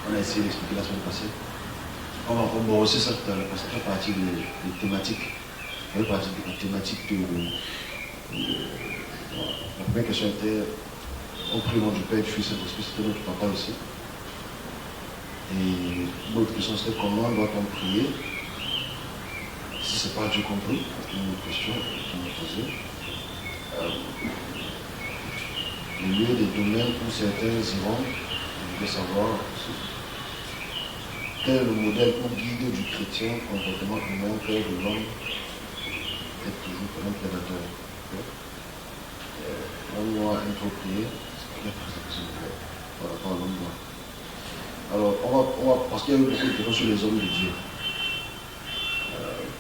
On a essayé d'expliquer la semaine passée. On va rembourser cette partie des thématiques. La partie des thématiques la première question était au prénom du Père, du Fils et de l'Esprit, c'était notre papa aussi. Et l'autre question c'était comment doit-on prier si ce n'est pas Dieu compris. C'est une autre question qu'on m'a posée. Le lieu des domaines où certains iront, je voulais savoir quel est le modèle ou guide du chrétien, comportement humain, père de l'homme, être toujours comme un prédateur. L'homme noir inapproprié, par rapport à l'homme noir. Alors, on va, parce qu'il y a eu beaucoup de questions sur les hommes de Dieu,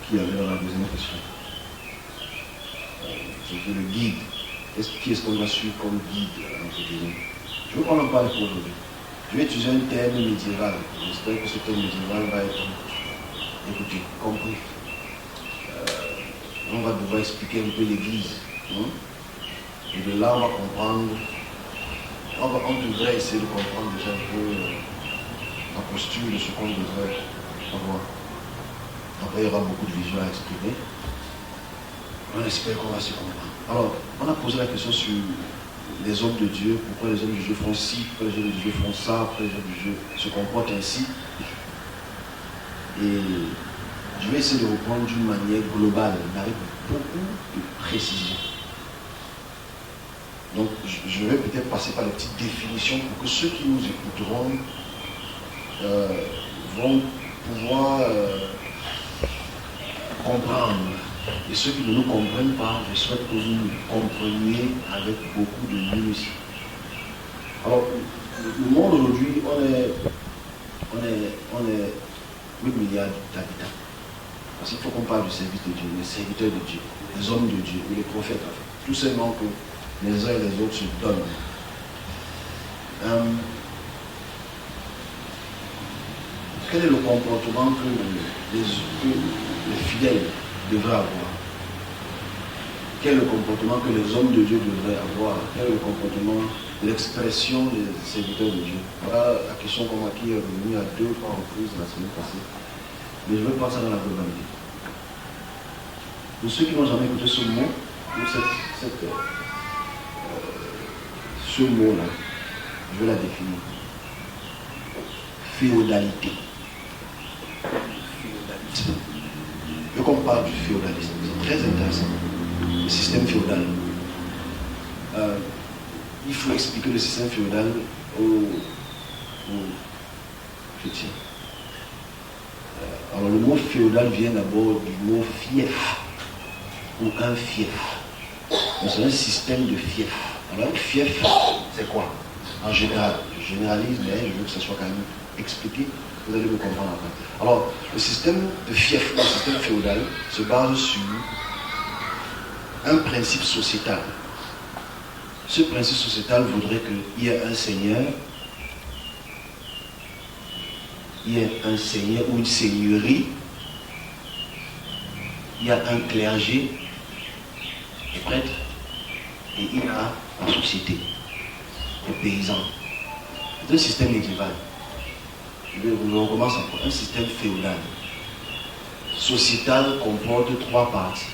qui avaient dans la deuxième question. C'était le guide. Qui est-ce qu'on va suivre comme guide entre guillemets? Je veux qu'on en parle pour aujourd'hui. Je vais utiliser un terme médiéval. J'espère que ce terme médiéval va être écouté, compris. On va devoir expliquer un peu l'Église. Et de là, on va comprendre. On devrait essayer de comprendre déjà un peu la posture de ce qu'on devrait avoir. Après, il y aura beaucoup de visions à exprimer. On espère qu'on va se comprendre. Alors, on a posé la question sur les hommes de Dieu, pourquoi les hommes de Dieu font ci, pourquoi les hommes de Dieu font ça, pourquoi les hommes de Dieu se comportent ainsi. Et je vais essayer de reprendre d'une manière globale, mais avec beaucoup de précision. Donc, je vais peut-être passer par les petites définitions pour que ceux qui nous écouteront vont pouvoir comprendre. Et ceux qui ne nous comprennent pas, je souhaite que vous nous compreniez avec beaucoup de minutie. Alors, le monde aujourd'hui, on est 8 milliards d'habitants. Parce qu'il faut qu'on parle du service de Dieu, les serviteurs de Dieu, les hommes de Dieu, et les prophètes. Tout simplement que les uns et les autres se donnent. Quel est le comportement que les fidèles devraient avoir? Quel est le comportement que les hommes de Dieu devraient avoir? Quel est le comportement de l'expression des serviteurs de Dieu? Voilà la question qui est revenue à 2 ou 3 reprises la semaine passée. Mais je veux pas ça dans la globalité. Pour ceux qui n'ont jamais écouté ce mot, ce mot-là, je vais la définir. Féodalité. Je veux qu'on parle du féodalisme. C'est très intéressant. Le système féodal. Il faut expliquer le système féodal aux chrétiens. Alors le mot féodal vient d'abord du mot fief ou un fief. Donc c'est un système de fief. Alors un fief, c'est quoi? En général, je généralise, mais je veux que ça soit quand même expliqué. Vous allez me comprendre après. Alors, le système de fief, le système féodal, se base sur un principe sociétal. Ce principe sociétal voudrait qu'il y ait un seigneur, ou une seigneurie, il y a un clergé, des prêtres, et il y a la société, les paysans. C'est un système médiéval. On commence encore. Un système féodal. Sociétal comporte 3 parties.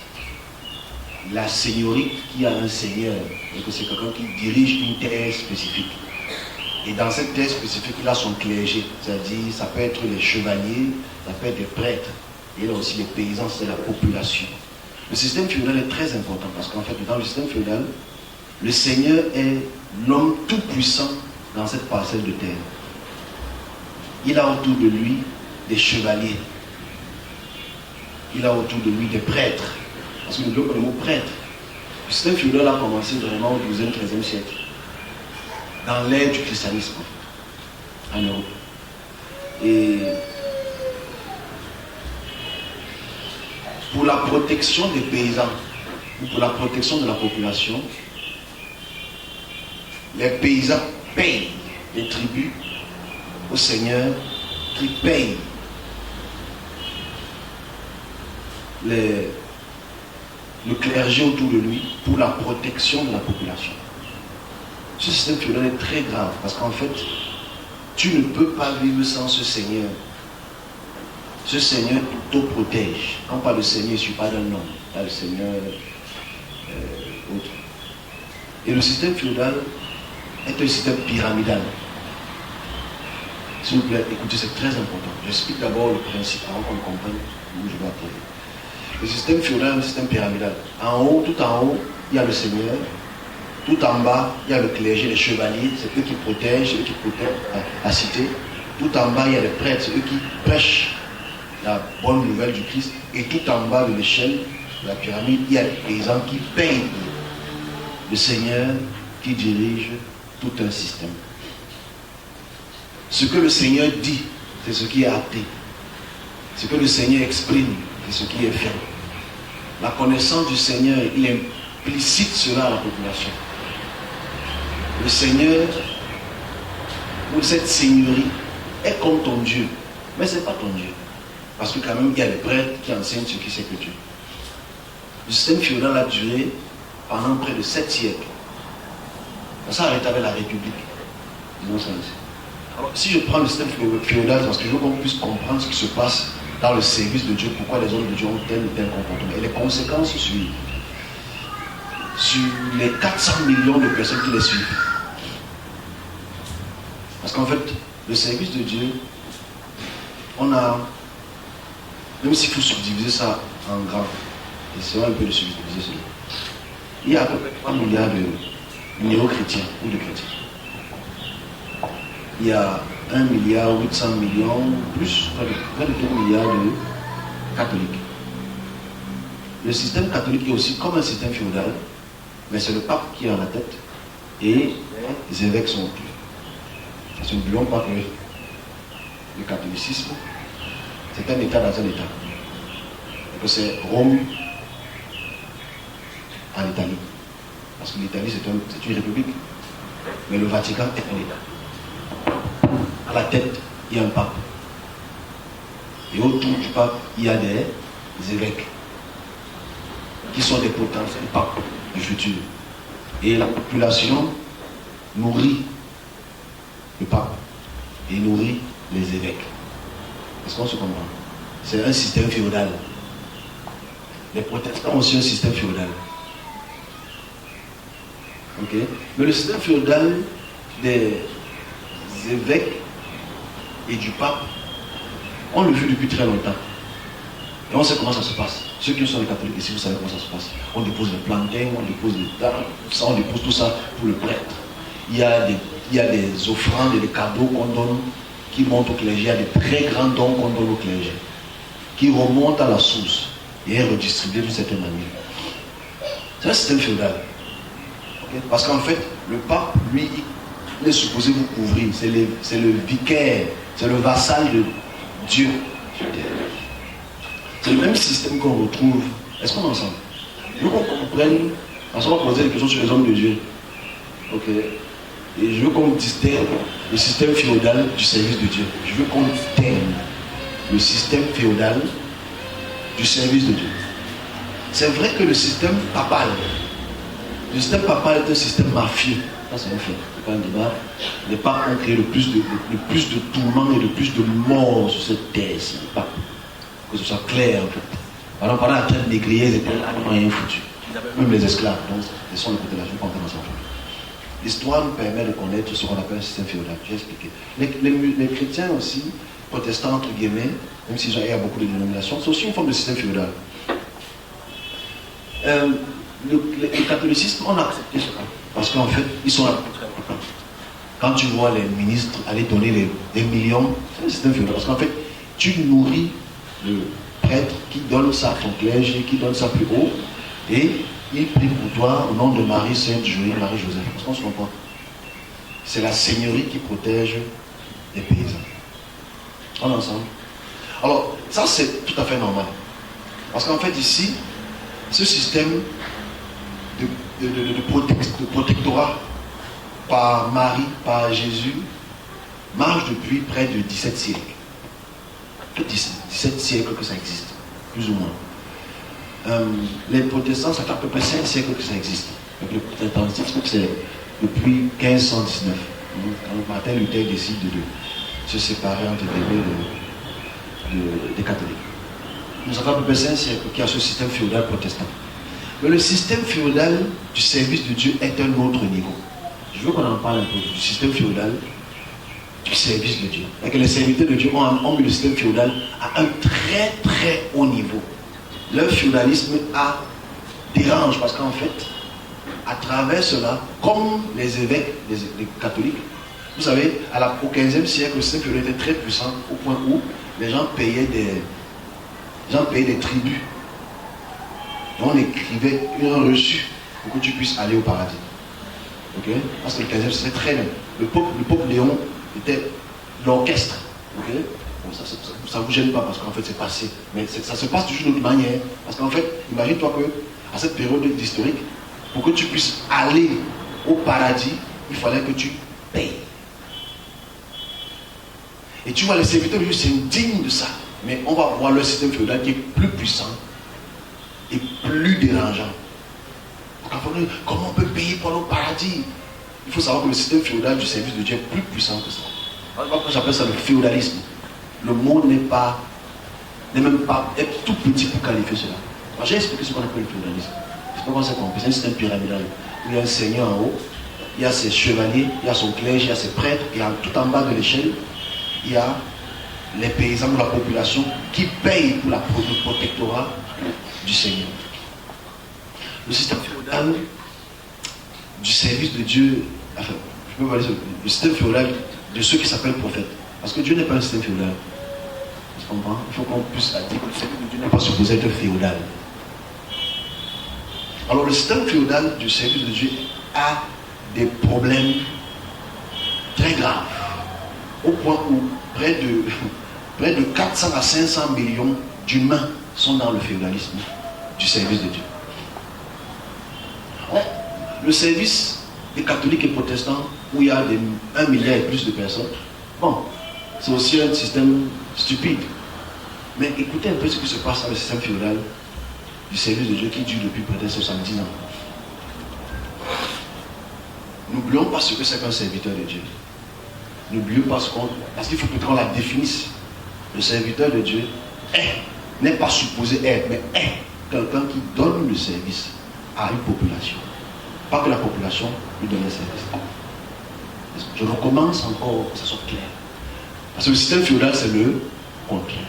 La seigneurie, qui a un seigneur, c'est quelqu'un qui dirige une terre spécifique. Et dans cette terre spécifique, il a son clergé. C'est-à-dire, ça peut être les chevaliers, ça peut être des prêtres. Et là aussi, les paysans, c'est la population. Le système féodal est très important parce qu'en fait, dans le système féodal, le seigneur est l'homme tout puissant dans cette parcelle de terre. Il a autour de lui des chevaliers. Il a autour de lui des prêtres. Parce que le mot prêtre, le système féodal a commencé vraiment au 12e, 13e siècle. Dans l'ère du christianisme, en Europe. Et pour la protection des paysans, ou pour la protection de la population, les paysans payent les tribus au Seigneur qui paye le clergé autour de lui pour la protection de la population. Ce système féodal est très grave parce qu'en fait, Tu ne peux pas vivre sans ce Seigneur. Ce Seigneur t'auto-protège. Quand on parle de Seigneur, il ne suffit pas d'un nom. Là, le Seigneur autre. Et le système féodal est un système pyramidal. S'il vous plaît, écoutez, c'est très important. J'explique d'abord le principe avant qu'on comprenne où je vais atterrir. Le système féodal est un système pyramidal. En haut, tout en haut, il y a le Seigneur. Tout en bas, il y a le clergé, les chevaliers, c'est eux qui protègent, c'est eux qui protègent la cité. Tout en bas, il y a les prêtres, c'est eux qui prêchent la bonne nouvelle du Christ. Et tout en bas de l'échelle de la pyramide, il y a les paysans qui payent le Seigneur qui dirige tout un système. Ce que le Seigneur dit, c'est ce qui est acté. Ce que le Seigneur exprime, c'est ce qui est fait. La connaissance du Seigneur, il implicite cela à la population. Le Seigneur, ou cette seigneurie, est comme ton Dieu. Mais ce n'est pas ton Dieu. Parce que quand même, il y a des prêtres qui enseignent ce qui c'est que Dieu. Le système féodal a duré pendant près de 7 siècles. Ça a arrêté avec la République. Disons ça ici. Alors, si je prends le système féodal, c'est parce que je veux qu'on puisse comprendre ce qui se passe dans le service de Dieu, pourquoi les hommes de Dieu ont tel ou tel comportement. Et les conséquences sur les 400 millions de personnes qui les suivent. Parce qu'en fait, le service de Dieu, on a, même s'il faut subdiviser ça en grand, et c'est vrai un peu de subdiviser cela, il y a à peu près 3 milliards de néo-chrétiens ou de chrétiens. Il y a 1 milliard 800 millions, plus près de 2 milliards de catholiques. Le système catholique est aussi comme un système féodal, mais c'est le pape qui est en la tête et les évêques sont autour. Parce que n'oublions pas que le catholicisme, c'est un État dans un État. Et que c'est Rome en Italie. Parce que l'Italie, c'est une république. Mais le Vatican est un État. À la tête, il y a un pape. Et autour du pape, il y a des évêques qui sont des potentiels papes du futur. Et la population nourrit le pape et nourrit les évêques. Est-ce qu'on se comprend? C'est un système féodal. Les protestants ont aussi un système féodal. Ok? Mais le système féodal des évêques et du pape, on le vit depuis très longtemps. Et on sait comment ça se passe. Ceux qui sont les catholiques ici, vous savez comment ça se passe. On dépose les plantains, on dépose les dames, on dépose tout ça pour le prêtre. Il y a des offrandes et des cadeaux qu'on donne, qui montent au clergé. Il y a des très grands dons qu'on donne au clergé, qui remontent à la source et est redistribué d'une certaine manière. C'est un système féodal. Okay? Parce qu'en fait, le pape, lui, il est supposé vous couvrir. C'est le vicaire, c'est le vassal de Dieu. C'est le même système qu'on retrouve. Est-ce qu'on est ensemble? Nous qu'on comprenne, parce qu'on va poser des questions sur les hommes de Dieu. Ok. Et je veux qu'on distingue le système féodal du service de Dieu. Je veux qu'on distingue le système féodal du service de Dieu. C'est vrai que le système papal est un système mafieux. Ça, c'est un fait. C'est pas un débat. Les papes ont créé le plus de tourments et le plus de morts sur cette terre. Les papes. Que ce soit clair en fait. Alors pendant la traite négrière, ils étaient là, ils n'ont rien foutu. Même les esclaves. Donc, ils sont de côté de la vie, pas dans ensemble. L'histoire nous permet de connaître ce qu'on appelle un système féodal. J'ai expliqué. Les chrétiens aussi, protestants entre guillemets, même s'il y a beaucoup de dénominations, c'est aussi une forme de système féodal. Le catholicisme, on a accepté cela. Parce qu'en fait, ils sont là pour très longtemps. Quand tu vois les ministres aller donner des millions, c'est un système féodal. Parce qu'en fait, tu nourris le prêtre qui donne ça à ton clergé, qui donne ça plus haut, et il prie pour toi au nom de Marie Sainte Jolie, Marie Joseph. Parce qu'on se comprend. C'est la seigneurie qui protège les paysans. On est ensemble. Alors, ça c'est tout à fait normal. Parce qu'en fait ici, ce système de protectorat par Marie, par Jésus, marche depuis près de 17 siècles. 17 siècles que ça existe, plus ou moins. Les protestants, ça fait à peu près 5 siècles que ça existe. Le protestantisme, c'est depuis 1519. Quand Martin Luther décide se séparer entre des catholiques. Nous avons à peu près 5 siècles qu'il y a ce système féodal protestant. Mais le système féodal du service de Dieu est un autre niveau. Je veux qu'on en parle un peu du système féodal du service de Dieu. Et que les serviteurs de Dieu ont mis le système féodal à un très très haut niveau. Leur féodalisme dérange parce qu'en fait, à travers cela, comme les évêques, les catholiques, vous savez, au 15e siècle, le système féodal était très puissant au point où les gens payaient des tribus. Donc on écrivait un reçu pour que tu puisses aller au paradis. Ok? Parce que le 15e c'était très bien. Le pape Léon était l'orchestre. Ok? Bon, ça ne vous gêne pas parce qu'en fait c'est passé. Mais ça se passe toujours d'une autre manière. Parce qu'en fait, imagine-toi qu'à cette période historique, pour que tu puisses aller au paradis, il fallait que tu payes. Et tu vois, les serviteurs de Dieu, c'est digne de ça. Mais on va voir le système féodal qui est plus puissant et plus dérangeant. Comment on peut payer pour aller au paradis? Il faut savoir que le système féodal du service de Dieu est plus puissant que ça. Moi, j'appelle ça le féodalisme. Le mot est tout petit pour qualifier cela. Moi, j'ai expliqué ce qu'on appelle le féodalisme. C'est pas comment c'est compris. C'est un système pyramidal. Il y a un seigneur en haut, il y a ses chevaliers, il y a son clergé, il y a ses prêtres, et tout en bas de l'échelle, il y a les paysans de la population qui payent pour le protectorat du Seigneur. Le système féodal du service de Dieu, enfin, je peux parler le système féodal de ceux qui s'appellent prophètes. Parce que Dieu n'est pas un système féodal. Tu comprends? Il faut qu'on puisse dire que le système de Dieu n'est pas supposé être féodal. Alors le système féodal du service de Dieu a des problèmes très graves. Au point où près de 400 à 500 millions d'humains sont dans le féodalisme du service de Dieu. Le service des catholiques et protestants, où il y a 1 milliard et plus de personnes, bon, c'est aussi un système stupide. Mais écoutez un peu ce qui se passe dans le système féodal du service de Dieu qui dure depuis peut-être 70 ans. N'oublions pas ce que c'est qu'un serviteur de Dieu. N'oublions pas parce qu'il faut peut-être qu'on la définisse. Le serviteur de Dieu n'est pas supposé être, mais est quelqu'un qui donne le service à une population. Pas que la population lui donne le service. Je recommence encore que ça soit clair. Parce que le système féodal, c'est le contraire.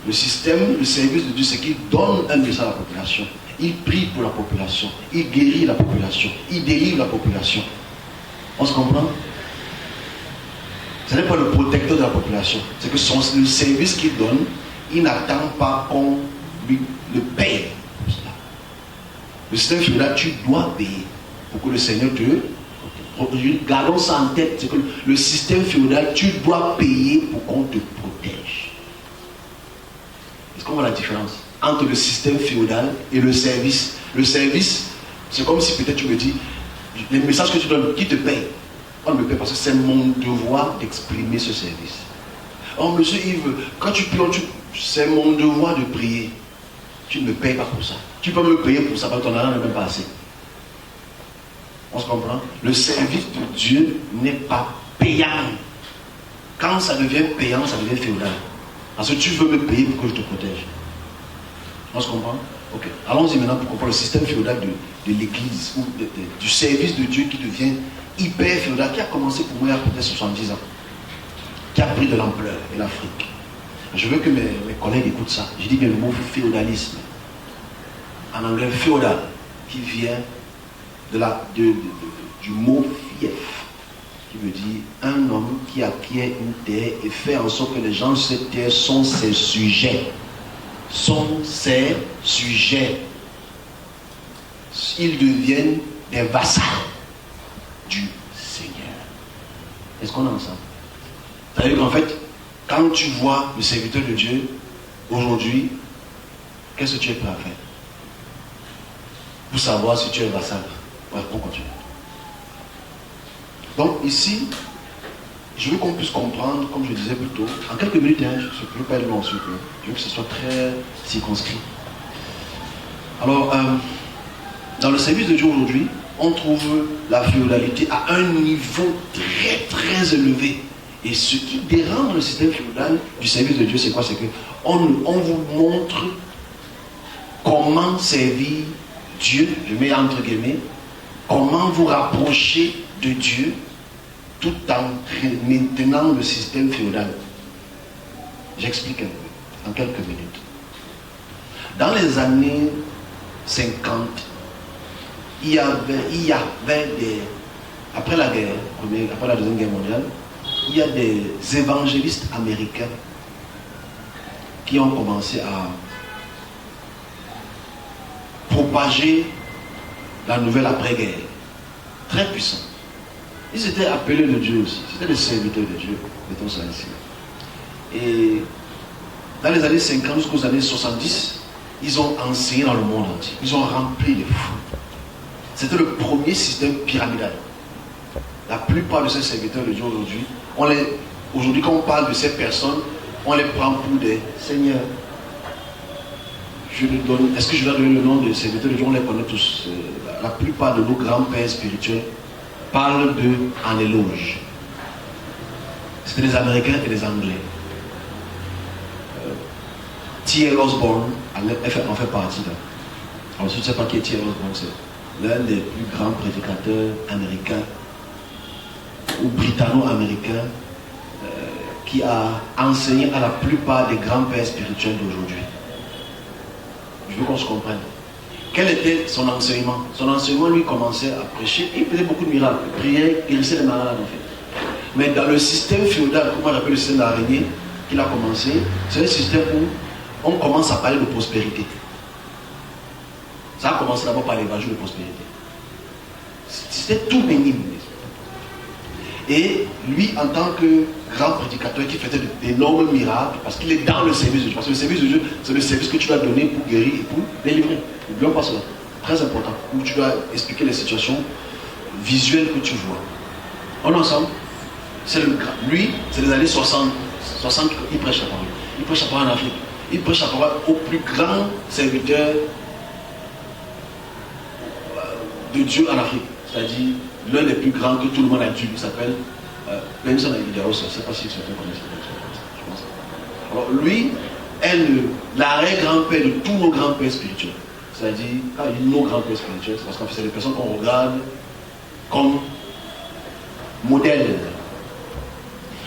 Le service de Dieu, c'est qu'il donne un message à la population. Il prie pour la population. Il guérit la population. Il délivre la population. On se comprend? Ce n'est pas le protecteur de la population. C'est que le service qu'il donne, il n'attend pas qu'on lui le paye pour cela. Le système féodal, tu dois payer pour que le Seigneur te... Gardons ça en tête. C'est que le système féodal, tu dois payer pour qu'on te protège. Est-ce qu'on voit la différence entre le système féodal et le service? Le service, c'est comme si peut-être tu me dis, les messages que tu donnes, qui te paye? On me paye parce que c'est mon devoir d'exprimer ce service. Oh, monsieur Yves, quand tu pries, c'est mon devoir de prier. Tu ne me payes pas pour ça. Tu peux me payer pour ça parce que ton argent n'est même pas assez. On se comprend? Le service de Dieu n'est pas payant. Quand ça devient payant, ça devient féodal. Parce que tu veux me payer pour que je te protège. On se comprend? Ok. Allons-y maintenant pour comprendre le système féodal de l'église ou du service de Dieu qui devient hyper féodal, qui a commencé pour moi il y a peut-être 70 ans, qui a pris de l'ampleur et l'Afrique. Je veux que mes collègues écoutent ça. Je dis bien le mot féodalisme. En anglais, féodal, qui vient du mot fief, qui veut dire un homme qui acquiert une terre et fait en sorte que les gens de cette terre sont ses sujets. Sont ses sujets. Ils deviennent des vassals du Seigneur. Est-ce qu'on est ensemble? C'est-à-dire qu'en fait, quand tu vois le serviteur de Dieu aujourd'hui, qu'est-ce que tu es prêt à faire? Pour savoir si tu es vassal. Ouais, on continue. Donc ici, je veux qu'on puisse comprendre, comme je disais plus tôt, en quelques minutes, je ne veux pas être long ensuite, je veux que ce soit très circonscrit. Alors, dans le service de Dieu aujourd'hui, on trouve la féodalité à un niveau très très élevé. Et ce qui dérange le système féodal du service de Dieu, c'est quoi? C'est qu'on vous montre comment servir Dieu, je mets entre guillemets, comment vous rapprocher de Dieu tout en maintenant le système féodal. J'explique un peu, en quelques minutes. Dans les années 50, il y avait des... Après la guerre, après la Deuxième Guerre mondiale, il y a des évangélistes américains qui ont commencé à propager la nouvelle après-guerre. Très puissant. Ils étaient appelés de Dieu aussi. C'était des serviteurs de Dieu, mettons ça ainsi. Et dans les années 50 jusqu'aux années 70, ils ont enseigné dans le monde entier. Ils ont rempli les foules. C'était le premier système pyramidal. La plupart de ces serviteurs de Dieu aujourd'hui, quand on parle de ces personnes, on les prend pour des seigneurs. Est-ce que je dois donner le nom des serviteurs de Dieu? On les connaît tous. La plupart de nos grands-pères spirituels parlent d'eux en éloge. C'était des Américains et des Anglais. T.L. Osborne en fait partie. Alors, je ne sais pas qui est T.L. Osborne, c'est l'un des plus grands prédicateurs américains ou britanno-américains qui a enseigné à la plupart des grands-pères spirituels d'aujourd'hui. Je veux qu'on se comprenne. Quel était son enseignement? Son enseignement, lui, commençait à prêcher et il faisait beaucoup de miracles. Il priait, il guérissait les malades, en fait. Mais dans le système féodal, comment j'appelle le système d'araignée, qu'il a commencé, c'est un système où on commence à parler de prospérité. Ça a commencé d'abord par l'évangile de prospérité. C'était tout bénigne. Et lui, en tant que grand prédicateur qui faisait d'énormes miracles, parce qu'il est dans le service de Dieu. Parce que le service de Dieu, c'est le service que tu dois donner pour guérir et pour délivrer. N'oublions pas cela. Très important. Où tu dois expliquer les situations visuelles que tu vois. On est ensemble. Lui, c'est les années 60, il prêche la parole. Il prêche la parole en Afrique. Il prêche la parole au plus grand serviteur de Dieu en Afrique. C'est-à-dire l'un des plus grands que tout le monde a dû. Il s'appelle Benson Idaho. Je ne sais pas si certains connaissent. Je pense. Alors lui est l'arrière-grand-père de tous nos grands-pères spirituels. C'est-à-dire, quand il dit nos grands-pères spirituels, c'est parce qu'en fait, c'est des personnes qu'on regarde comme modèles.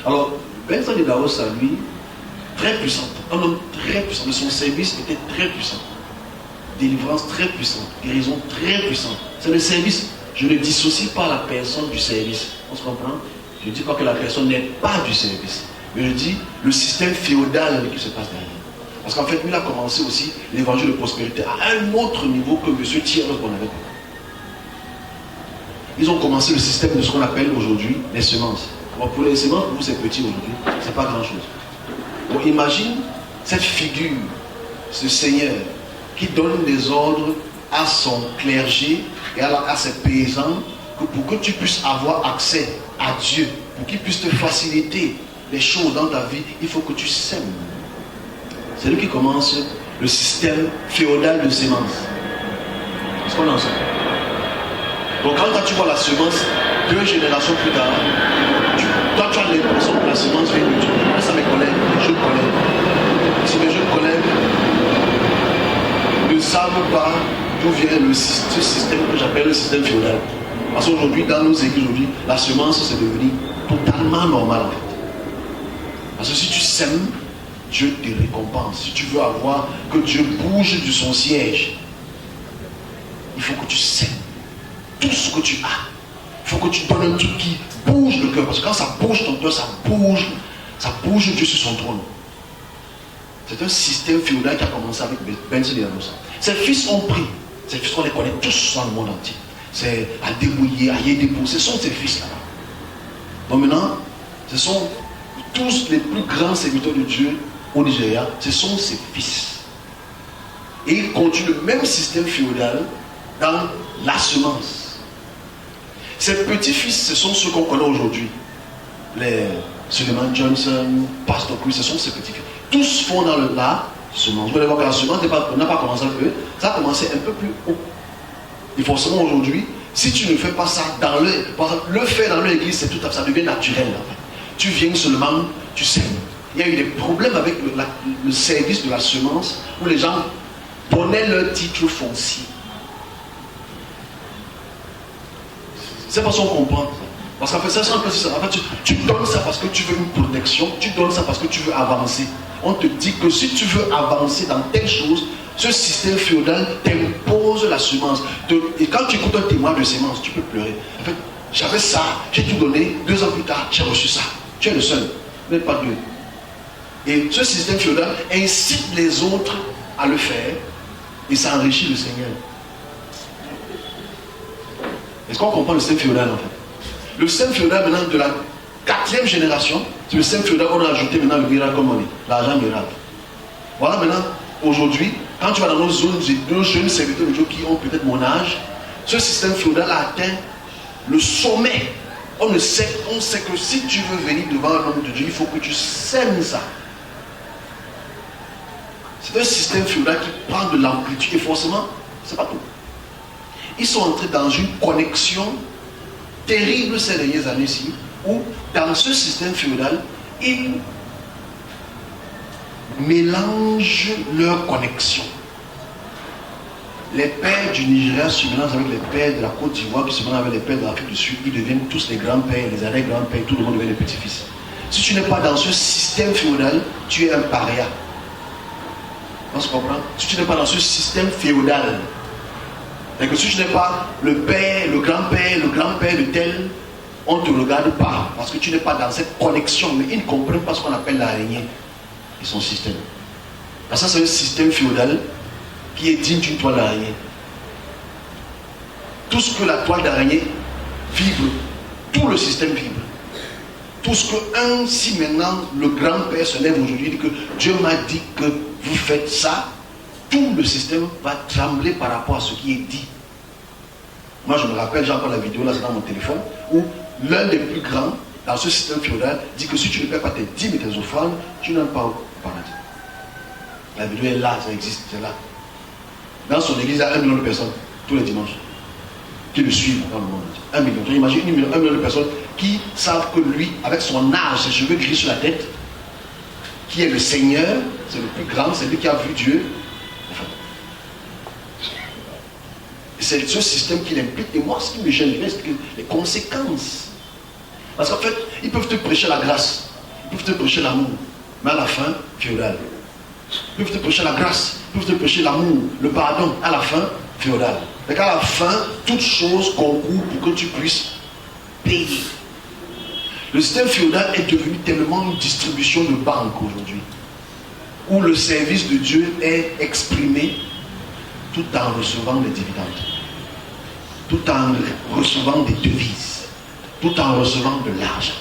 Alors, Benson Idaho, ça lui, très puissant. Un homme très puissant. Mais son service était très puissant. Délivrance très puissante. Guérison très puissante. C'est le service. Je ne dissocie pas la personne du service. On se comprend? Je ne dis pas que la personne n'est pas du service. Mais je dis le système féodal qui se passe derrière. Parce qu'en fait, lui, il a commencé aussi l'évangile de prospérité à un autre niveau que M. Thierry qu'on avait. Ils ont commencé le système de ce qu'on appelle aujourd'hui les semences. Bon, pour les semences, pour vous, c'est petit aujourd'hui. C'est pas grand-chose. Donc, imagine cette figure, ce Seigneur, qui donne des ordres à son clergé et à ses paysans que pour que tu puisses avoir accès à Dieu, pour qu'il puisse te faciliter les choses dans ta vie, il faut que tu sèmes. C'est lui qui commence le système féodal de semences. Est-ce qu'on en sait? Donc quand tu vois la semence, 2 générations plus tard, toi tu as l'impression que la semence vient de Dieu. Ça mes collègues, les jeunes collègues. Si les jeunes collègues ne savent pas d'où vient ce système que j'appelle le système féodal. Parce qu'aujourd'hui, dans nos églises, aujourd'hui, la semence c'est devenu totalement normal en fait. Parce que si tu sèmes, Dieu te récompense. Si tu veux avoir que Dieu bouge de son siège, il faut que tu sèmes tout ce que tu as. Il faut que tu donnes un truc qui bouge le cœur. Parce que quand ça bouge ton cœur, ça bouge Dieu sur son trône. C'est un système féodal qui a commencé avec Benson Idaho. Ses fils ont pris. Ses fils, on les connaît tous dans le monde entier. C'est à débrouiller, à Yédépo. Ce sont ses fils là-bas. Donc maintenant, ce sont tous les plus grands serviteurs de Dieu au Nigeria. Ce sont ses fils. Et ils continuent le même système féodal dans la semence. Ces petits-fils, ce sont ceux qu'on connaît aujourd'hui. Les Suleiman Johnson, Pastor Chris, ce sont ces petits-fils. Tous font dans la semence. Vous allez voir que la semence n'a pas commencé un peu, ça a commencé un peu plus haut. Et forcément aujourd'hui, si tu ne fais pas ça dans le faire dans l'église, c'est tout à fait, ça devient naturel. En fait. tu viens seulement, tu sèmes. Il y a eu des problèmes avec le service de la semence où les gens donnaient leur titre foncier. C'est parce qu'on comprend ça. Parce qu'en fait, ça, en fait, tu donnes ça parce que tu veux une protection, tu donnes ça parce que tu veux avancer. On te dit que si tu veux avancer dans telle chose, ce système féodal t'impose la semence. Et quand tu écoutes un témoin de semence, tu peux pleurer. En fait, j'avais ça, j'ai tout donné, 2 ans plus tard, j'ai reçu ça. Tu es le seul, même pas deux. Et ce système féodal incite les autres à le faire et ça enrichit le Seigneur. Est-ce qu'on comprend le système féodal en fait? Le système féodal maintenant de la 4e génération, c'est le système féodal qu'on a ajouté maintenant le miracle money, l'argent miracle. Voilà maintenant, aujourd'hui, quand tu vas dans nos zones, j'ai 2 jeunes serviteurs de Dieu qui ont peut-être mon âge, ce système féodal a atteint le sommet. On sait que si tu veux venir devant un homme de Dieu, il faut que tu sèmes ça. C'est un système féodal qui prend de l'amplitude et forcément, c'est pas tout. Ils sont entrés dans une connexion terrible ces dernières années-ci, où dans ce système féodal, ils mélangent leurs connexions. Les pères du Nigeria se mélangent avec les pères de la Côte d'Ivoire, qui se mélangent avec les pères de l'Afrique du Sud, ils deviennent tous les grands-pères, les arrière-grands-pères, tout le monde devient les petits-fils. Si tu n'es pas dans ce système féodal, tu es un paria. On se comprend? Si tu n'es pas dans ce système féodal, et que si tu n'es pas le père, le grand-père de tel, on ne te regarde pas, parce que tu n'es pas dans cette connexion, mais ils ne comprennent pas ce qu'on appelle l'araignée et son système. Parce que ça, c'est un système féodal qui est digne d'une toile d'araignée. Tout ce que la toile d'araignée vibre, tout le système vibre. Tout ce que si maintenant le grand-père se lève aujourd'hui et dit que Dieu m'a dit que vous faites ça, tout le système va trembler par rapport à ce qui est dit. Moi je me rappelle, j'ai encore la vidéo là, c'est dans mon téléphone, où l'un des plus grands dans ce système féodal dit que si tu ne paies pas tes dîmes et tes offrandes, tu n'as pas au paradis. La vidéo est là, ça existe, c'est là. Dans son église, il y a 1 million de personnes tous les dimanches qui le suivent dans le monde. 1 million. Tu imagines 1 million de personnes qui savent que lui, avec son âge, ses cheveux gris sur la tête, qui est le Seigneur, c'est le plus grand, c'est lui qui a vu Dieu. Enfin, c'est ce système qui l'implique. Et moi, ce qui me gêne, c'est les conséquences. Parce qu'en fait, ils peuvent te prêcher la grâce, ils peuvent te prêcher l'amour, mais à la fin, féodal. Ils peuvent te prêcher la grâce, ils peuvent te prêcher l'amour, le pardon, à la fin, féodal. Et qu'à la fin, toute chose concourt pour que tu puisses payer. Le système féodal est devenu tellement une distribution de banques aujourd'hui, où le service de Dieu est exprimé tout en recevant des dividendes, tout en recevant des devises, tout en recevant de l'argent.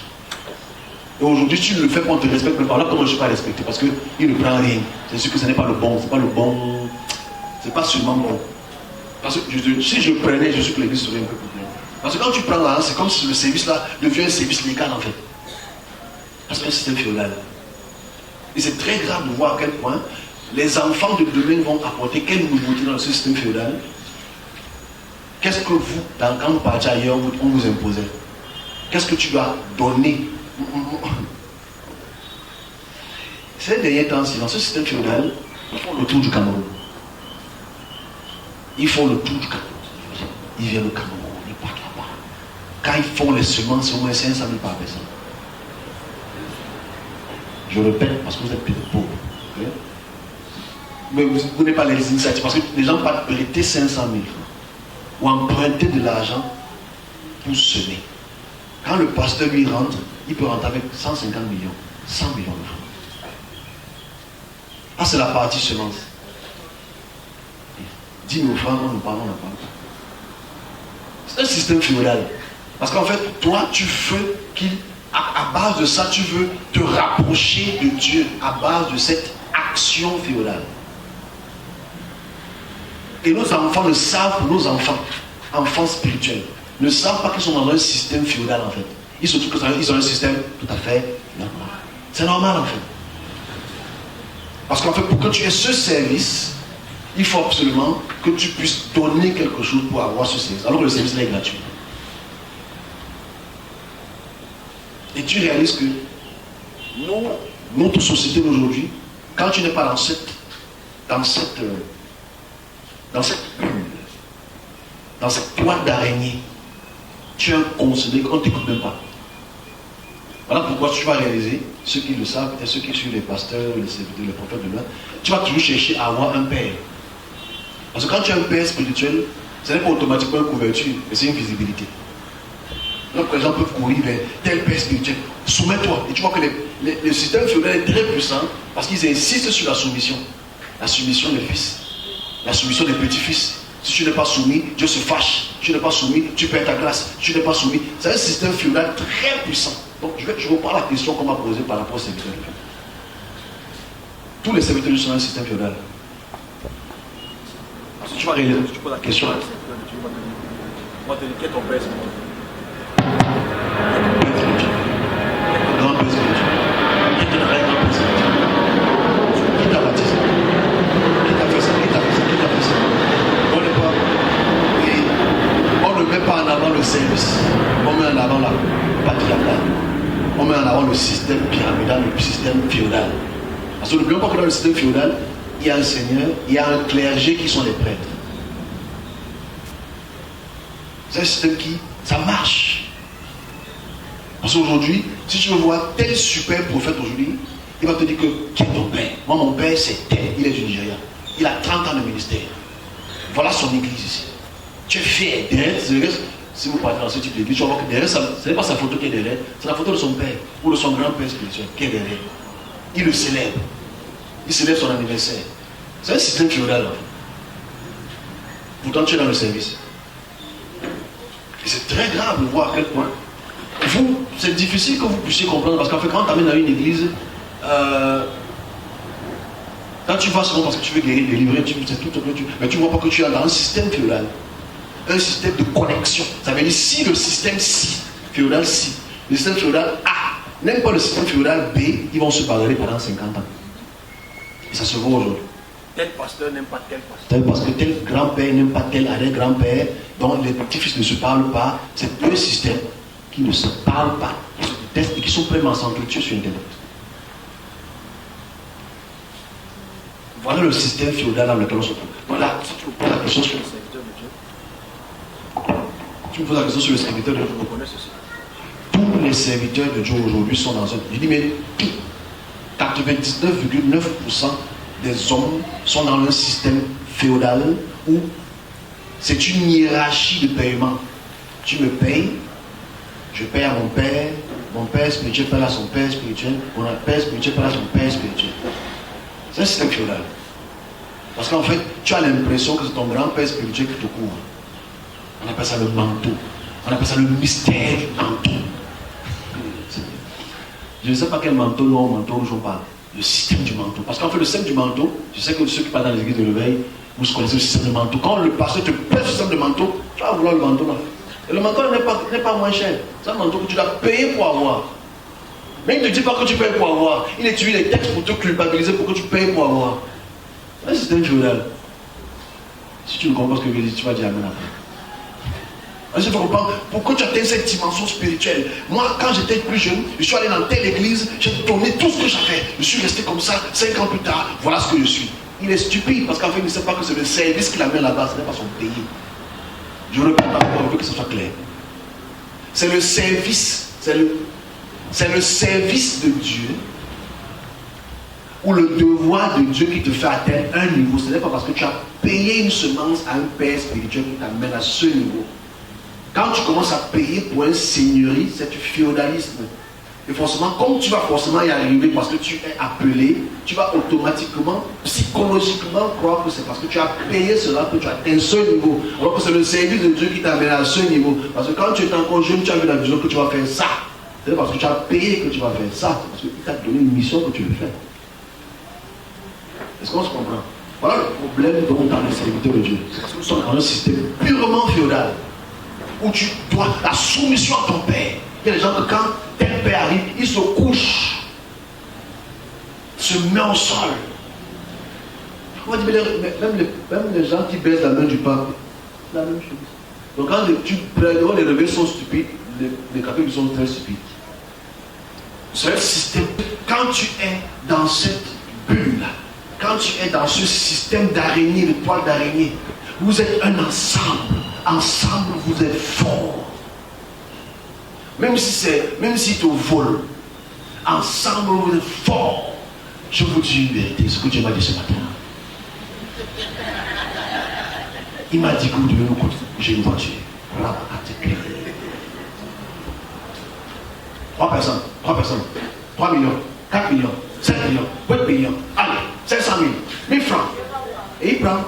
Et aujourd'hui, tu ne le fais pas, on te respecte pas. Là, comment je ne suis pas respecté? Parce qu'il ne prend rien. C'est sûr que ce n'est pas le bon. C'est pas le bon. C'est pas seulement bon. Parce que si je prenais, je suis que l'église serait un peu plus pleine. Parce que quand tu prends l'argent, c'est comme si le service-là devient un service légal en fait. Parce que c'est un système féodal. Et c'est très grave de voir à quel point les enfants de demain vont apporter quelle nouveauté dans ce système féodal. Qu'est-ce que vous, quand vous partiez ailleurs, on vous imposait? Qu'est-ce que tu dois donner? Ces derniers temps-ci, dans ce système féodal, ils font le tour du Cameroun. Ils font le tour du Cameroun. Ils viennent au Cameroun, ils partent là-bas. Quand ils font les semences, c'est au moins 500 000 par personne. Je répète parce que vous êtes peut-être pauvres. Okay? Mais vous n'avez pas les initiatives parce que les gens partent prêter 500 000 francs ou emprunter de l'argent pour semer. Quand le pasteur lui rentre, il peut rentrer avec 150 millions, 100 millions de francs. Ah, c'est la partie semence. 10 000 francs, on ne parle pas. C'est un système féodal. Parce qu'en fait, toi, tu veux qu'il, à base de ça, tu veux te rapprocher de Dieu, à base de cette action féodale. Et nos enfants ne savent, nos enfants spirituels, ne savent pas qu'ils sont dans un système féodal en fait. Ils se trouvent qu'ils ont un système tout à fait normal. C'est normal en fait. Parce qu'en fait, pour que tu aies ce service, il faut absolument que tu puisses donner quelque chose pour avoir ce service. Alors que le service là est gratuit. Et tu réalises que notre société d'aujourd'hui, quand tu n'es pas dans cette toile d'araignée, tu es un considéré qu'on ne t'écoute même pas. Voilà pourquoi tu vas réaliser, ceux qui le savent, et ceux qui suivent les pasteurs, les prophètes de l'heure, tu vas toujours chercher à avoir un père. Parce que quand tu as un père spirituel, ce n'est pas automatiquement une couverture, mais c'est une visibilité. Donc les gens peuvent courir vers tel père spirituel. Soumets-toi. Et tu vois que le système féodal est très puissant parce qu'ils insistent sur la soumission. La soumission des fils. La soumission des petits-fils. Si tu n'es pas soumis, Dieu se fâche. Si tu n'es pas soumis, tu perds ta grâce. Si tu n'es pas soumis, c'est un système féodal très puissant. Donc je reprends la question qu'on m'a posée par rapport aux serviteurs de Dieu. Tous les serviteurs de Dieu sont un système féodal. Si tu vas réaliser, tu poses la question. On va te dire, quel est ton père spirituel? Grand père spirituel. Qui te travaille grand père spirituel? Qui t'a baptisé? Qui t'a fait ça? Qui t'a fait ça? Qui t'a fait ça? On ne met pas en avant le service. On met en avant la patriarcat. On met en avant le système pyramidal, le système féodal. Parce que n'oublions pas que dans le système féodal, il y a un seigneur, il y a un clergé qui sont les prêtres. C'est un système qui, ça marche. Parce qu'aujourd'hui, si tu veux voir tel super prophète aujourd'hui, il va te dire que qui est ton père? Moi, mon père, c'est tel. Il est du Nigeria. Il a 30 ans de ministère. Voilà son église ici. Tu es fier. Derrière, si vous partez dans ce type d'église, tu vas voir que derrière, ce n'est pas sa photo qui est derrière, c'est la photo de son père ou de son grand-père spirituel qui est derrière. Il le célèbre. Il célèbre son anniversaire. C'est un système féodal. Pourtant, tu es dans le service. Et c'est très grave de voir à quel point. Vous, c'est difficile que vous puissiez comprendre parce qu'en fait, quand tu amènes à une église, quand tu vas seulement parce que tu veux guérir, délivrer, c'est tout ce que tu. Mais tu ne vois pas que tu es dans un système féodal. Un système de connexion. Ça veut dire si le système si, féodal si, le système féodal A, n'aime pas le système féodal B, ils vont se parler pendant 50 ans. Et ça se voit aujourd'hui. Tel pasteur n'aime pas tel pasteur. Tel parce que tel grand-père n'aime pas tel arrière-grand-père, dont les petits-fils ne se parlent pas. C'est deux systèmes qui ne se parlent pas, qui se détestent et qui sont vraiment s'entretuer sur Internet. Voilà le système féodal dans lequel on se trouve. Voilà, si tu me poses la question sur le serviteur de Dieu, tu me poses la question sur le serviteur de Dieu, on connaît ceci. Tous les serviteurs de Dieu aujourd'hui sont dans un. Je dis, mais 99,9% des hommes sont dans un système féodal où c'est une hiérarchie de paiement. Tu me payes, je paye à mon père spirituel paye à son père spirituel, mon père spirituel paye à son père spirituel. C'est un système féodal. Parce qu'en fait, tu as l'impression que c'est ton grand-père spirituel qui te couvre. On appelle ça le manteau. On appelle ça le mystère du manteau. Je ne sais pas quel manteau noir ou manteau rouge on parle. Le système du manteau. Parce qu'en fait, le système du manteau, je sais que ceux qui parlent dans les églises de l'éveil, vous connaissez le système du manteau. Quand le pasteur te pèse le système de manteau, tu vas vouloir le manteau là. Et le manteau n'est pas moins cher. C'est un manteau que tu dois payer pour avoir. Mais il ne te dit pas que tu payes pour avoir. Il étudie les textes pour te culpabiliser pour que tu payes pour avoir. C'est un système féodal. Si tu ne comprends pas ce que je dis, tu vas dire amen après. Je faut comprendre pourquoi tu atteins cette dimension spirituelle. Moi, quand j'étais plus jeune, je suis allé dans telle église, j'ai donné tout ce que j'avais. Je suis resté comme ça, 5 ans plus tard, voilà ce que je suis. Il est stupide parce qu'en fait, il ne sait pas que c'est le service qu'il amène là-bas, ce n'est pas son pays. Je répète encore, je veux que ce soit clair. C'est le service, c'est le service de Dieu ou le devoir de Dieu qui te fait atteindre un niveau. Ce n'est pas parce que tu as payé une semence à un père spirituel qui t'amène à ce niveau. Quand tu commences à payer pour un seigneurie, c'est du féodalisme. Et forcément, comme tu vas forcément y arriver parce que tu es appelé, tu vas automatiquement, psychologiquement croire que c'est parce que tu as payé cela que tu as atteint ce niveau. Alors que c'est le service de Dieu qui t'amène à ce niveau. Parce que quand tu étais encore jeune, tu as vu la vision que tu vas faire ça. C'est parce que tu as payé que tu vas faire ça. C'est parce qu'il t'a donné une mission que tu veux faire. Est-ce qu'on se comprend? Voilà le problème dont on a les serviteurs de Dieu. C'est parce que nous sommes dans un système purement féodal. Où tu dois la soumission à ton père. Il y a des gens que quand tel père arrive, il se couche, se met au sol. On va dire, même les gens qui baissent la main du pape, la même chose. Donc quand les réveils sont stupides, les catholiques sont très stupides. C'est un système. Quand tu es dans cette bulle, quand tu es dans ce système d'araignée, de toile d'araignée, vous êtes un ensemble. Ensemble, vous êtes fort. Même si tu voles, ensemble, vous êtes fort. Je vous dis une vérité, ce que Dieu m'a dit ce matin. Il m'a dit que vous devez me coûter. J'ai une voiture. 3 personnes, 3 millions, 4 millions, 5 millions, 8 millions, allez, 500 000, 1000 francs. Et il prend.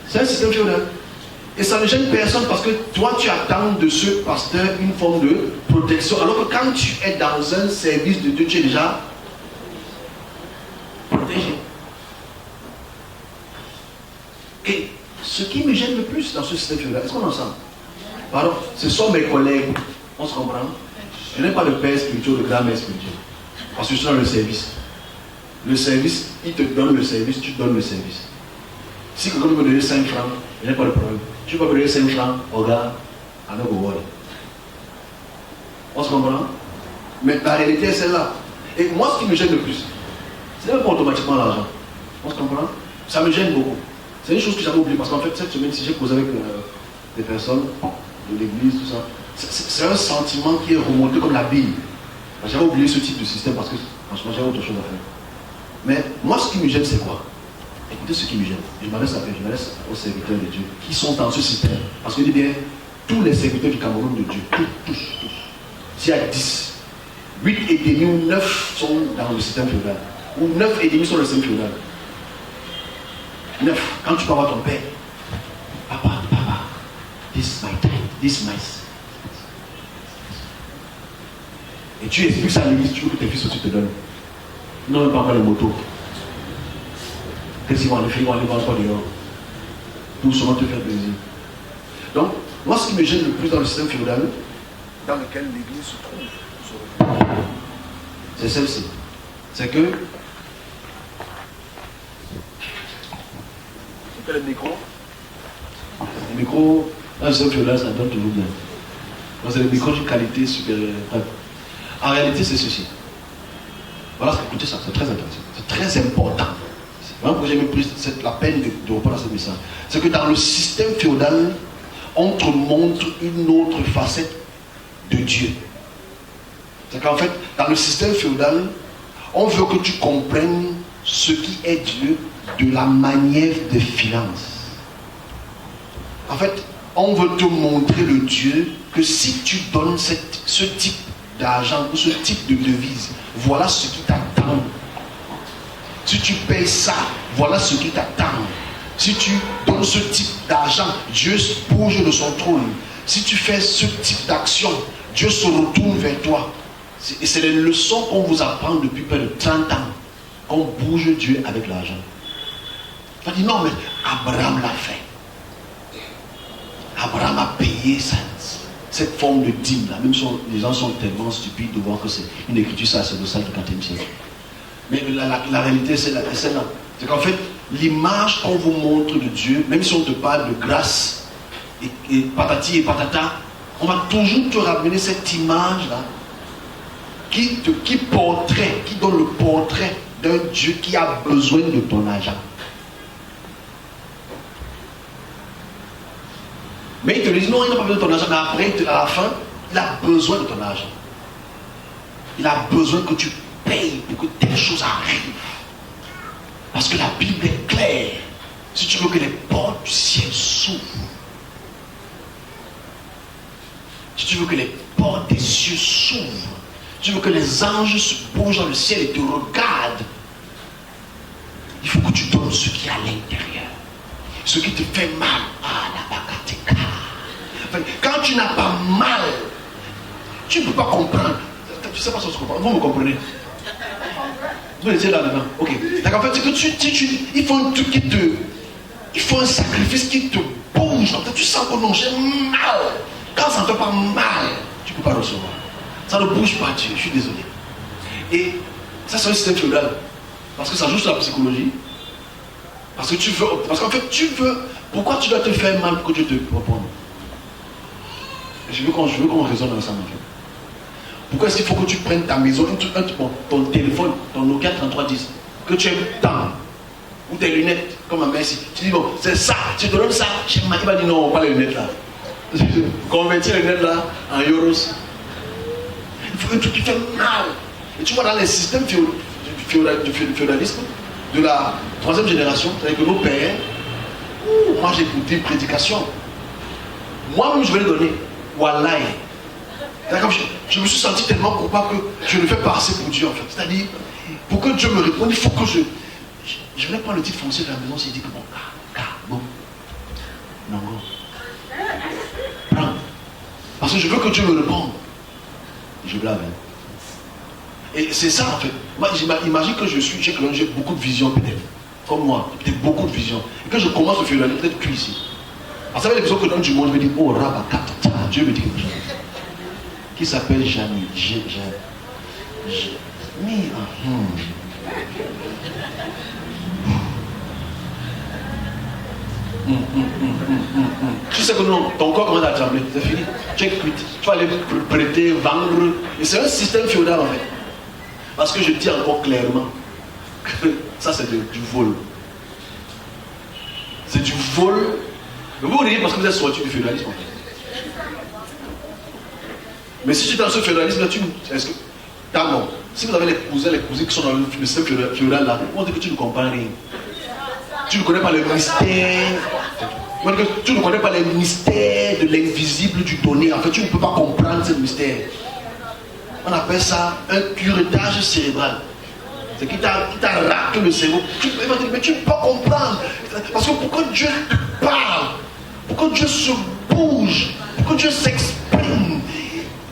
C'est un système féodal. Et ça ne gêne personne parce que toi tu attends de ce pasteur une forme de protection. Alors que quand tu es dans un service de Dieu, tu es déjà protégé. Et ce qui me gêne le plus dans ce système féodal, est-ce qu'on en sent? Pardon, ce sont mes collègues, on se comprend? Je n'ai pas de père spirituel, de grand-mère spirituel. Parce que je suis dans le service. Le service, il te donne le service, tu donnes le service. Si quelqu'un me donne 5 francs, il n'y a pas de problème. Tu peux me donner 5 francs au gars, à nos goûts. On se comprend? Mais la réalité est celle-là. Et moi, ce qui me gêne le plus, c'est même pas automatiquement l'argent. On se comprend? Ça me gêne beaucoup. C'est une chose que j'avais oubliée parce qu'en fait, cette semaine, si j'ai causé avec des personnes de l'église, tout ça, c'est un sentiment qui est remonté comme la bille. J'avais oublié ce type de système parce que franchement, j'avais autre chose à faire. Mais moi, ce qui me gêne, c'est quoi? Écoutez ce qui me gêne. Je m'adresse aux serviteurs de Dieu qui sont dans ce système. Parce que je dis bien, tous les serviteurs du Cameroun de Dieu, tous. S'il y a 10, 8 et demi ou 9 sont dans le système féodal. Ou 9 et demi sont dans le système féodal. 9. Quand tu parles à ton père, papa, this is my time, this is my... Et tu expliques ça à l'église, tu veux que tes fils aussi te donnent. Ils n'ont même pas encore les motos. Qu'est-ce qu'ils vont aller faire? Ils vont aller voir toi dehors. Pour seulement te faire plaisir. Donc, moi, ce qui me gêne le plus dans le système féodal, dans lequel l'église se trouve, c'est celle-ci. C'est que... c'est que les micros. Les micros, dans le système féodal, ça donne toujours bien. Donc, c'est des micros d'une qualité supérieure. En réalité, c'est ceci. Voilà, écoutez ça, c'est très intéressant. C'est très important. C'est vraiment pourquoi j'ai pris la peine de reprendre ce message. C'est que dans le système féodal, on te montre une autre facette de Dieu. C'est qu'en fait, dans le système féodal, on veut que tu comprennes ce qui est Dieu de la manière des finances. En fait, on veut te montrer le Dieu que si tu donnes ce type d'argent ou ce type de devise, voilà ce qui t'attend. Si tu payes ça, voilà ce qui t'attend. Si tu donnes ce type d'argent, Dieu bouge de son trône. Si tu fais ce type d'action, Dieu se retourne vers toi. Et c'est les leçons qu'on vous apprend depuis près de 30 ans. Qu'on bouge Dieu avec l'argent. On dit non, mais Abraham l'a fait. Abraham a payé cette forme de dîme là. Même si les gens sont tellement stupides de voir que c'est une écriture sacerdotale du 40e siècle. Mais la réalité c'est celle-là. C'est qu'en fait, l'image qu'on vous montre de Dieu, même si on te parle de grâce et patati et patata, on va toujours te ramener cette image-là qui donne le portrait d'un Dieu qui a besoin de ton argent. Mais il te dit non, il n'a pas besoin de ton argent, mais après, à la fin, il a besoin de ton argent. Il a besoin que tu payes pour que telle chose arrive. Parce que la Bible est claire. Si tu veux que les portes du ciel s'ouvrent, si tu veux que les portes des cieux s'ouvrent, si tu veux que les anges se bougent dans le ciel et te regardent, il faut que tu donnes ce qui est à l'intérieur. Ce qui te fait mal. Quand tu n'as pas mal, tu ne peux pas comprendre. Tu ne sais pas si on se comprend. Vous me comprenez? Vous étiez là-dedans. Ok. Donc en fait, c'est que il faut un truc il faut un sacrifice qui te bouge. Donc tu sens que non, j'ai mal. Quand ça ne te fait pas mal, tu ne peux pas recevoir. Ça ne bouge pas Dieu. Je suis désolé. Et ça, c'est un système féodal. Parce que ça joue sur la psychologie. Parce qu'en fait, tu veux. Pourquoi tu dois te faire mal pour que Dieu te réponde? Je veux qu'on raisonne ensemble. Pourquoi est-ce qu'il faut que tu prennes ta maison, ton téléphone, ton Nokia 3310, que tu aimes tant, ou tes lunettes, comme ma mère ici. Tu dis, bon, c'est ça, tu te donnes ça. Il va dire, non, pas les lunettes là. Convertir les lunettes là en euros. Il faut un truc qui fait mal. Et tu vois, dans les systèmes du féodalisme, de la troisième génération, c'est-à-dire que nos pères, moi j'ai écouté une prédication. Moi-même, je vais le donner. Wallahi. Comme je me suis senti tellement coupable que je ne fais pas assez pour Dieu en fait. C'est-à-dire, pour que Dieu me réponde, il faut que je voulais prendre le titre foncier de la maison, c'est dit que bon, bon, non, prends. Parce que je veux que Dieu me réponde. Je blâme. Et c'est ça en fait. Moi, j'imagine que j'ai beaucoup de vision peut-être. Comme moi, peut-être beaucoup de vision. Et que je commence à faire peut-être plus ici. Vous savez, les personnes que dans du monde, je me dis, oh, Rabakata, Dieu me dit quelque chose. Qui s'appelle Jamy. Tu sais que non, ton corps commence à trembler, c'est fini. Tu es cuite. Tu vas aller prêter, vendre. Et c'est un système féodal en fait. Parce que je dis encore clairement que ça c'est du vol. C'est du vol. Mais vous riez parce que vous êtes sorti du féodalisme en fait. Mais si tu es dans ce féodalisme, est-ce que d'abord, si vous avez les cousins qui sont dans le système féodal là, on dit que tu ne comprends rien. Tu ne connais pas le mystère. Tu ne connais pas les mystères de l'invisible du donné. En fait, tu ne peux pas comprendre ce mystère. On appelle ça un curettage cérébral. C'est qui t'a raqué le cerveau. Mais tu ne peux pas comprendre. Parce que pourquoi Dieu te parle, pourquoi Dieu se bouge, pourquoi Dieu s'exprime.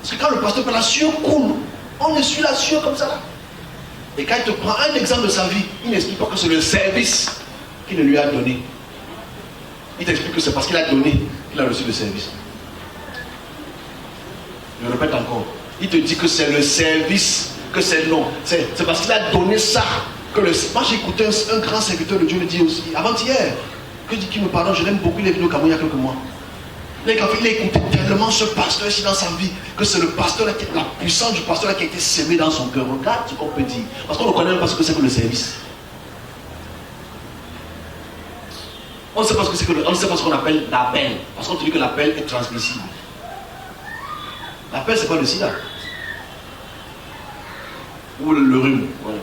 Parce que quand le pasteur parle, la sueur coule. On essuie la sueur comme ça. Et quand il te prend un exemple de sa vie, il n'explique pas que c'est le service qu'il lui a donné. Il t'explique que c'est parce qu'il a donné qu'il a reçu le service. Je répète encore. Il te dit que c'est le service, que c'est non. C'est parce qu'il a donné ça que le... Moi j'ai écouté un grand serviteur de Dieu le dire aussi, avant-hier, qui me pardonne, je l'aime beaucoup, il est venu au Cameroun il y a quelques mois. Il a écouté tellement ce pasteur ici dans sa vie que c'est le pasteur, la puissance du pasteur qui a été semée dans son cœur. Regarde ce qu'on peut dire. Parce qu'on ne connaît même pas ce que c'est que le service. On ne sait pas ce qu'on appelle l'appel. Parce qu'on te dit que l'appel est transmissible. L'appel, c'est pas le sida. Ou le rhume. Voilà.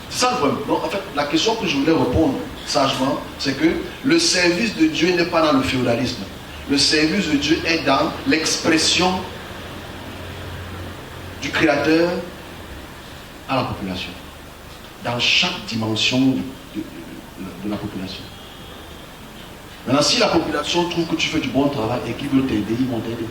C'est ça le problème. Donc, en fait, la question que je voulais répondre sagement, c'est que le service de Dieu n'est pas dans le féodalisme. Le service de Dieu est dans l'expression du Créateur à la population. Dans chaque dimension de la population. Maintenant, si la population trouve que tu fais du bon travail et qu'ils veulent t'aider, ils vont t'aider.